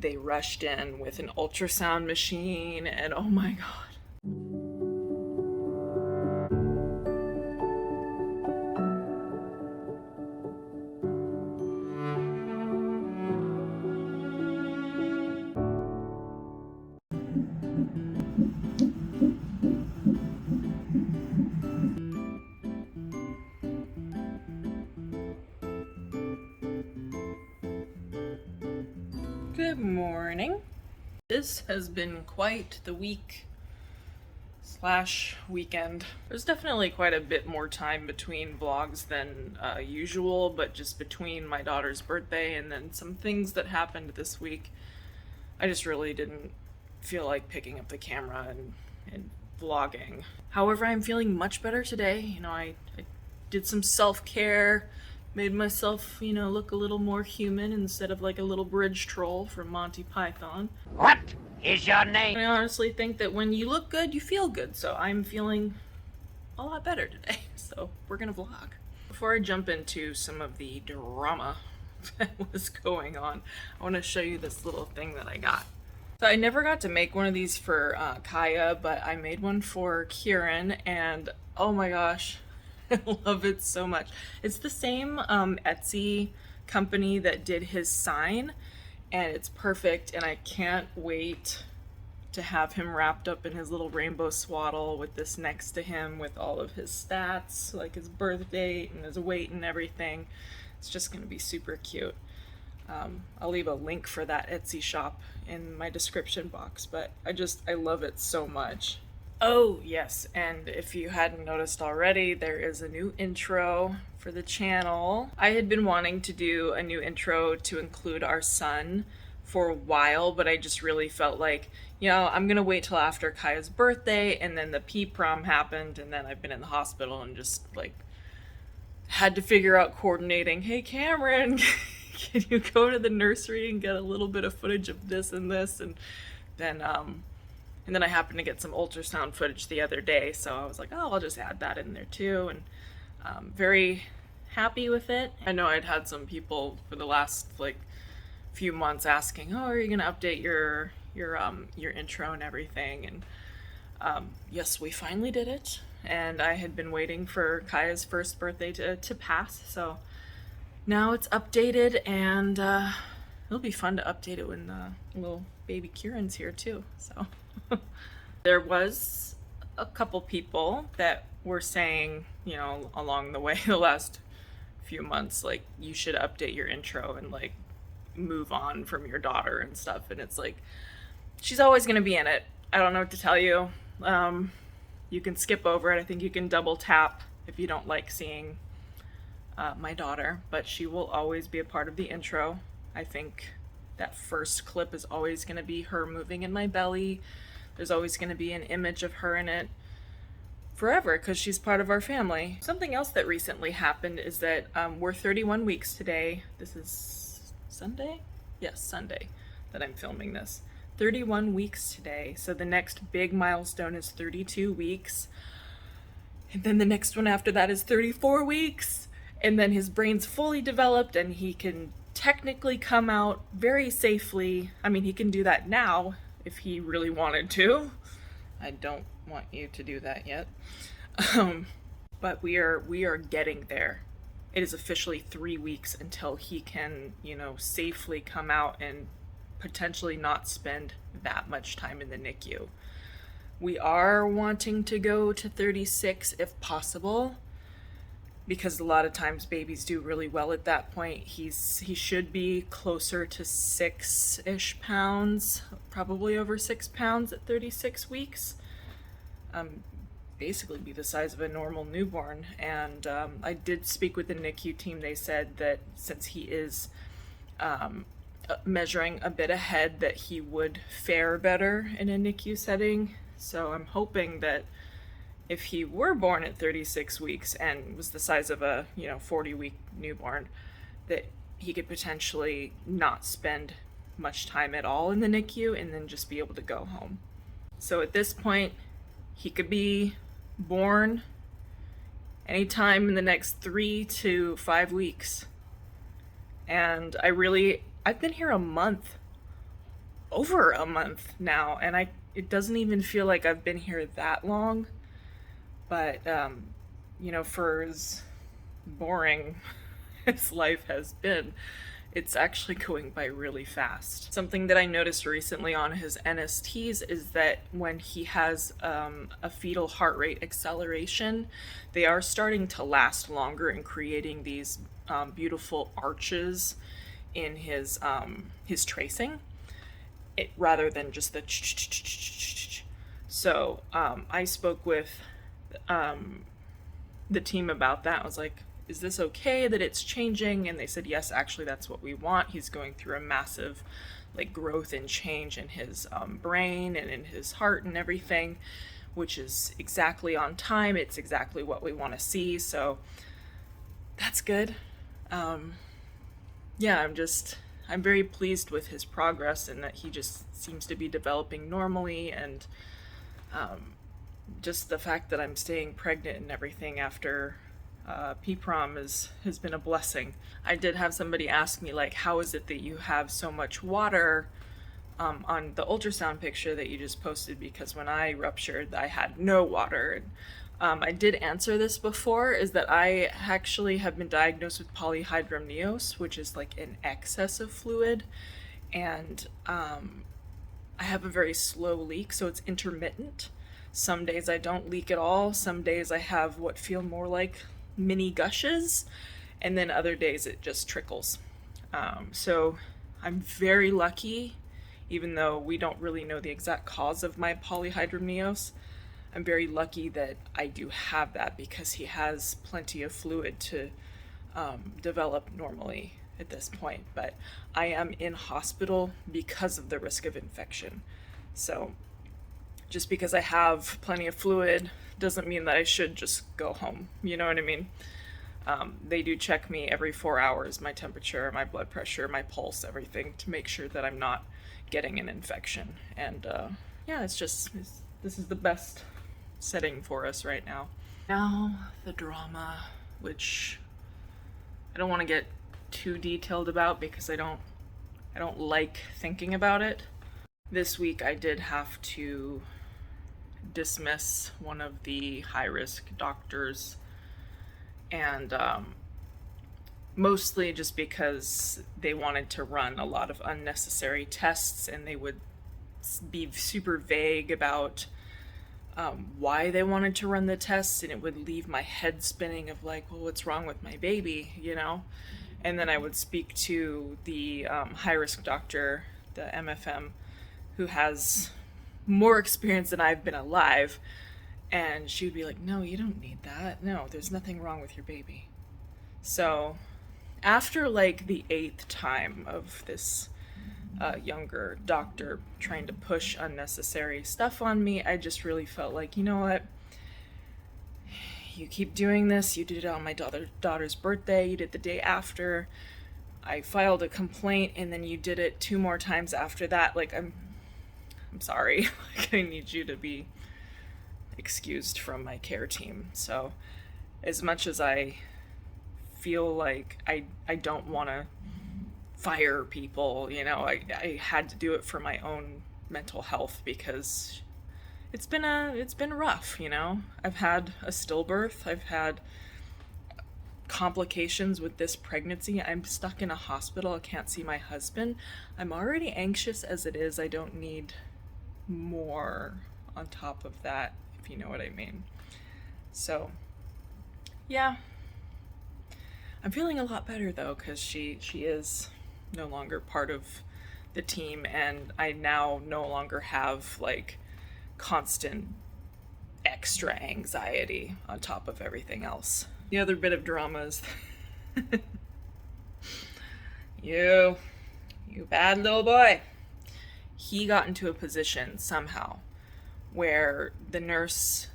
They rushed in with an ultrasound machine, and oh my God. Good morning. This has been quite the week / weekend. There's definitely quite a bit more time between vlogs than usual, but just between my daughter's birthday and then some things that happened this week, I just really didn't feel like picking up the camera and vlogging. However, I'm feeling much better today. You know, I did some self-care, made myself, look a little more human instead of like a little bridge troll from Monty Python. What is your name? I honestly think that when you look good, you feel good, so I'm feeling a lot better today. So we're gonna vlog. Before I jump into some of the drama that was going on, I want to show you this little thing that I got. So I never got to make one of these for Kaia, but I made one for Kieran, and oh my gosh, I love it so much. It's the same Etsy company that did his sign, and it's perfect, and I can't wait to have him wrapped up in his little rainbow swaddle with this next to him with all of his stats, like his birth date and his weight and everything. It's just going to be super cute. I'll leave a link for that Etsy shop in my description box, but I love it so much. Oh yes, and if you hadn't noticed already, there is a new intro for the channel. I had been wanting to do a new intro to include our son for a while, but I just really felt like, I'm gonna wait till after Kaia's birthday, and then the prom happened, and then I've been in the hospital and just like had to figure out coordinating. Hey Kameron, can you go to the nursery and get a little bit of footage of this and this, and then I happened to get some ultrasound footage the other day, so I was like, oh, I'll just add that in there too, and very happy with it. I know I'd had some people for the last few months asking, oh, are you gonna update your intro and everything, and yes, we finally did it, and I had been waiting for Kaia's first birthday to pass, so now it's updated, and it'll be fun to update it when little baby Kieran's here too, so. There was a couple people that were saying, along the way the last few months, like, you should update your intro and move on from your daughter and stuff, and it's like, she's always going to be in it. I don't know what to tell you. You can skip over it. I think you can double tap if you don't like seeing my daughter, but she will always be a part of the intro. I think that first clip is always going to be her moving in my belly. There's always going to be an image of her in it forever because she's part of our family. Something else that recently happened is that we're 31 weeks today. This is Sunday? Yes, Sunday that I'm filming this. 31 weeks today. So the next big milestone is 32 weeks. And then the next one after that is 34 weeks. And then his brain's fully developed and he can technically come out very safely. I mean, he can do that now if he really wanted to. I don't want you to do that yet. But we are getting there. It is officially 3 weeks until he can, safely come out and potentially not spend that much time in the NICU. We are wanting to go to 36 if possible, because a lot of times babies do really well at that point. He should be closer to 6-ish pounds, probably over 6 pounds at 36 weeks. Basically be the size of a normal newborn. And I did speak with the NICU team. They said that since he is measuring a bit ahead, that he would fare better in a NICU setting. So I'm hoping that if he were born at 36 weeks and was the size of a 40-week newborn, that he could potentially not spend much time at all in the NICU and then just be able to go home. So at this point, he could be born anytime in the next 3 to 5 weeks. And I've been here a month over a month now, and it doesn't even feel like I've been here that long. But for as boring as life has been, it's actually going by really fast. Something that I noticed recently on his NSTs is that when he has a fetal heart rate acceleration, they are starting to last longer and creating these beautiful arches in his tracing, rather than just the so I spoke with the team about that. I was like, is this okay that it's changing? And they said, yes, actually that's what we want. He's going through a massive growth and change in his brain and in his heart and everything, which is exactly on time. It's exactly what we want to see. So that's good. Yeah, I'm very pleased with his progress and that he just seems to be developing normally, and just the fact that I'm staying pregnant and everything after PPROM has been a blessing. I did have somebody ask me, how is it that you have so much water on the ultrasound picture that you just posted? Because when I ruptured, I had no water. I did answer this before, is that I actually have been diagnosed with polyhydramnios, which is an excess of fluid, and I have a very slow leak, so it's intermittent. Some days I don't leak at all, some days I have what feel more like mini gushes, and then other days it just trickles. So I'm very lucky, even though we don't really know the exact cause of my polyhydramnios. I'm very lucky that I do have that, because he has plenty of fluid to develop normally at this point. But I am in hospital because of the risk of infection. So just because I have plenty of fluid doesn't mean that I should just go home. You know what I mean? They do check me every 4 hours, my temperature, my blood pressure, my pulse, everything, to make sure that I'm not getting an infection. And this is the best setting for us right now. Now the drama, which I don't want to get too detailed about because I don't like thinking about it. This week I did have to dismiss one of the high-risk doctors, and mostly just because they wanted to run a lot of unnecessary tests, and they would be super vague about why they wanted to run the tests, and it would leave my head spinning of well, what's wrong with my baby, And then I would speak to the high-risk doctor, the MFM, who has more experience than I've been alive, and she would be like, no, you don't need that. No, there's nothing wrong with your baby. So after the 8th time of this younger doctor trying to push unnecessary stuff on me, I just really felt you know what? You keep doing this. You did it on my daughter's birthday. You did the day after. I filed a complaint, and then you did it 2 more times after that. I'm sorry. I need you to be excused from my care team. So as much as I feel I don't want to fire people, I had to do it for my own mental health, because it's been rough. I've had a stillbirth, I've had complications with this pregnancy, I'm stuck in a hospital, I can't see my husband. I'm already anxious as it is. I don't need more on top of that, if you know what I mean. So yeah, I'm feeling a lot better though, because she is no longer part of the team, and I now no longer have constant extra anxiety on top of everything else. The other bit of drama is you bad little boy. He got into a position somehow where the nurse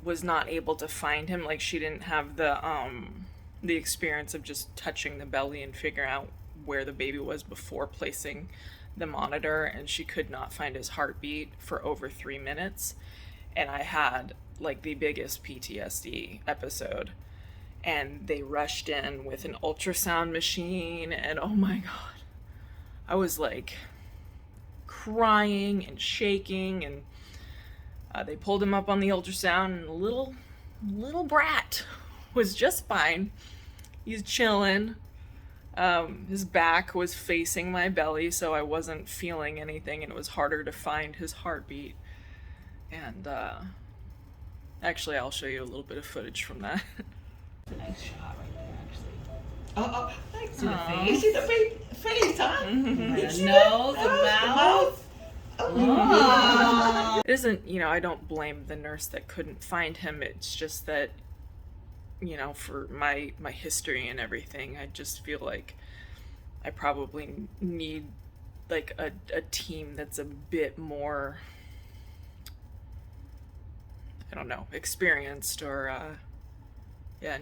was not able to find him. She didn't have the experience of just touching the belly and figuring out where the baby was before placing the monitor, and she could not find his heartbeat for over 3 minutes. And I had the biggest PTSD episode, and they rushed in with an ultrasound machine, and oh my god, I was crying and shaking, and they pulled him up on the ultrasound, and the little brat was just fine. He's chilling. His back was facing my belly, so I wasn't feeling anything, and it was harder to find his heartbeat. And actually, I'll show you a little bit of footage from that. Nice shot right there, actually. Thanks. See the face? You see the face, huh? The nose, the mouth. Oh. It isn't, I don't blame the nurse that couldn't find him. It's just that, for my history and everything, I just feel like I probably need like a team that's a bit more, I don't know, experienced or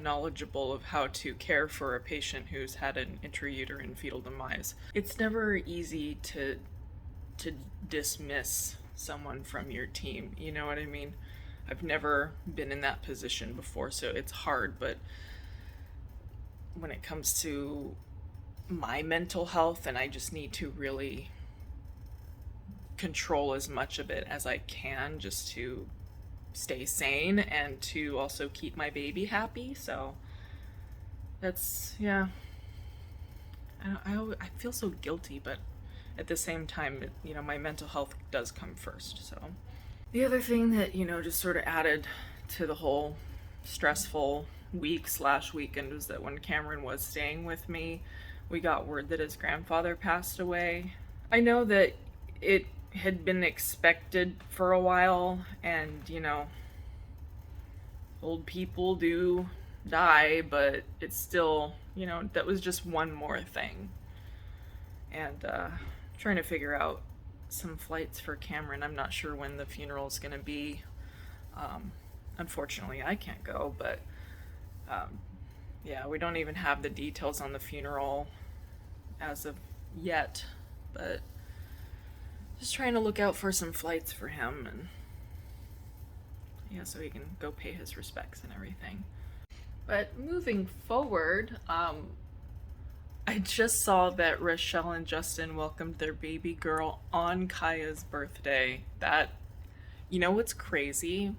knowledgeable of how to care for a patient who's had an intrauterine fetal demise. It's never easy to dismiss someone from your team, you know what I mean? I've never been in that position before, so it's hard, but when it comes to my mental health, and I just need to really control as much of it as I can just to stay sane and to also keep my baby happy. So that's, I feel so guilty, but at the same time, my mental health does come first. So the other thing that, just sort of added to the whole stressful week/weekend was that when Kameron was staying with me, we got word that his grandfather passed away. I know that it had been expected for a while, and old people do die, but it's still, that was just one more thing. And trying to figure out some flights for Kameron. I'm not sure when the funeral is going to be. Unfortunately, I can't go, but we don't even have the details on the funeral as of yet, but just trying to look out for some flights for him, and so he can go pay his respects and everything. But moving forward, I just saw that Rochelle and Justin welcomed their baby girl on Kaia's birthday. That, what's crazy?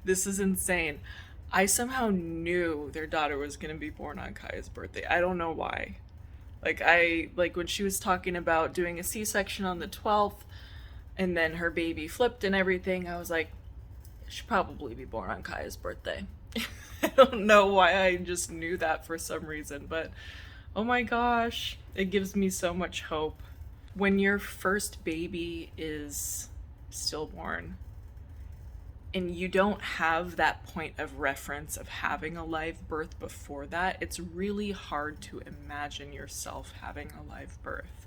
This is insane. I somehow knew their daughter was going to be born on Kaia's birthday. I don't know why. Like when she was talking about doing a C-section on the 12th, and then her baby flipped and everything, I was like, it should probably be born on Kaia's birthday. I don't know why, I just knew that for some reason, but oh my gosh, it gives me so much hope. When your first baby is stillborn and you don't have that point of reference of having a live birth before that, it's really hard to imagine yourself having a live birth.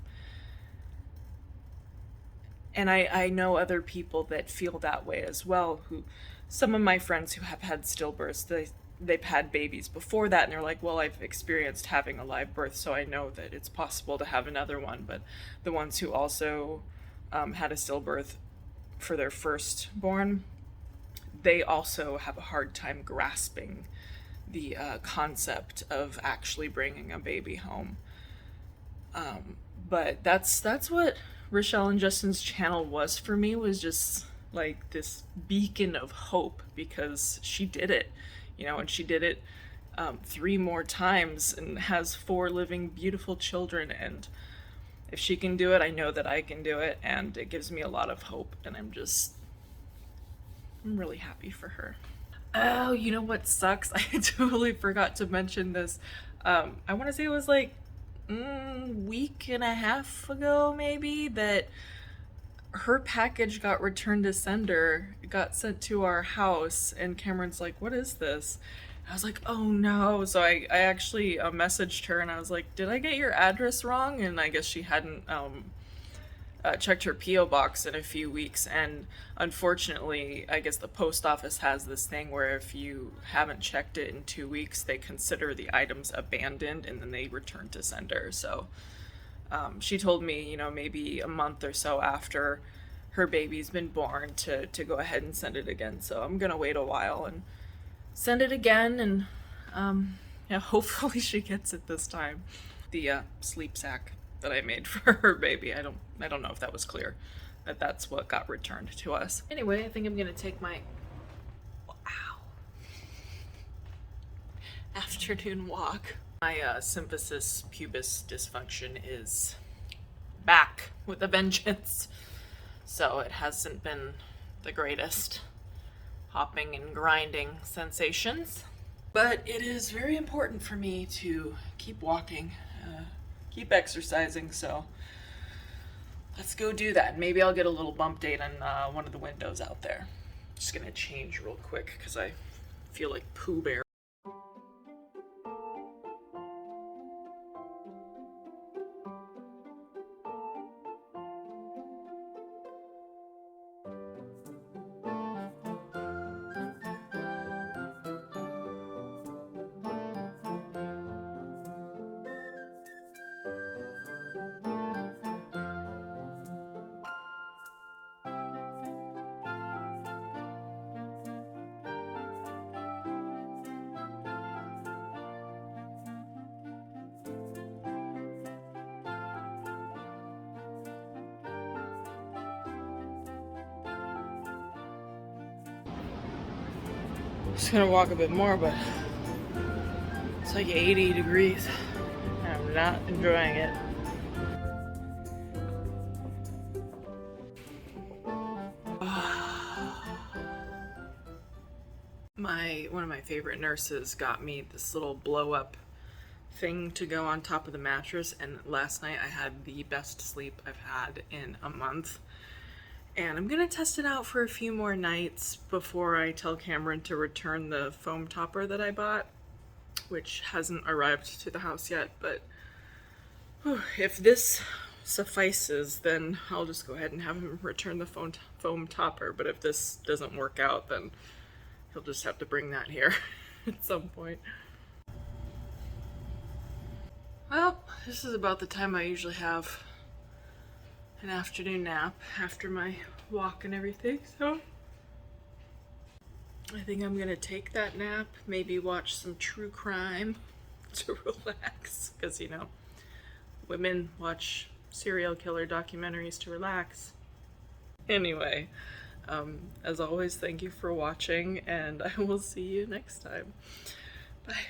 And I know other people that feel that way as well, some of my friends who have had stillbirths, they've had babies before that, and they're like, well, I've experienced having a live birth, so I know that it's possible to have another one. But the ones who also had a stillbirth for their firstborn, they also have a hard time grasping the concept of actually bringing a baby home. But that's what Rochelle and Justin's channel was for me, was just like this beacon of hope, because she did it, and she did it 3 more times and has 4 living beautiful children. And if she can do it, I know that I can do it, and it gives me a lot of hope, and I'm really happy for her. Oh, you know what sucks? I totally forgot to mention this. I want to say it was like week and a half ago maybe, that her package got returned to sender. It got sent to our house, and Kameron's like, what is this? I was like, oh no. So I actually messaged her, and I was like, did I get your address wrong? And I guess she hadn't checked her P.O. box in a few weeks, and unfortunately, I guess the post office has this thing where if you haven't checked it in 2 weeks, they consider the items abandoned, and then they return to sender. So she told me, maybe a month or so after her baby's been born to go ahead and send it again. So I'm gonna wait a while and send it again, and hopefully she gets it this time. The sleep sack that I made for her baby. I don't know if that was clear, that that's what got returned to us. Anyway, I think I'm gonna take my afternoon walk. My symphysis pubis dysfunction is back with a vengeance, so it hasn't been the greatest hopping and grinding sensations, but it is very important for me to keep walking, keep exercising, so let's go do that. Maybe I'll get a little bump date on one of the windows out there. Just gonna change real quick because I feel like Pooh Bear. Just gonna walk a bit more, but it's like 80 degrees. I'm not enjoying it. One of my favorite nurses got me this little blow up thing to go on top of the mattress, and last night I had the best sleep I've had in a month. And I'm gonna test it out for a few more nights before I tell Kameron to return the foam topper that I bought, which hasn't arrived to the house yet, but if this suffices, then I'll just go ahead and have him return the foam topper. But if this doesn't work out, then he'll just have to bring that here at some point. Well, this is about the time I usually have an afternoon nap after my walk and everything, so I think I'm gonna take that nap, maybe watch some true crime to relax, because you know, women watch serial killer documentaries to relax. Anyway, as always, thank you for watching, and I will see you next time. Bye.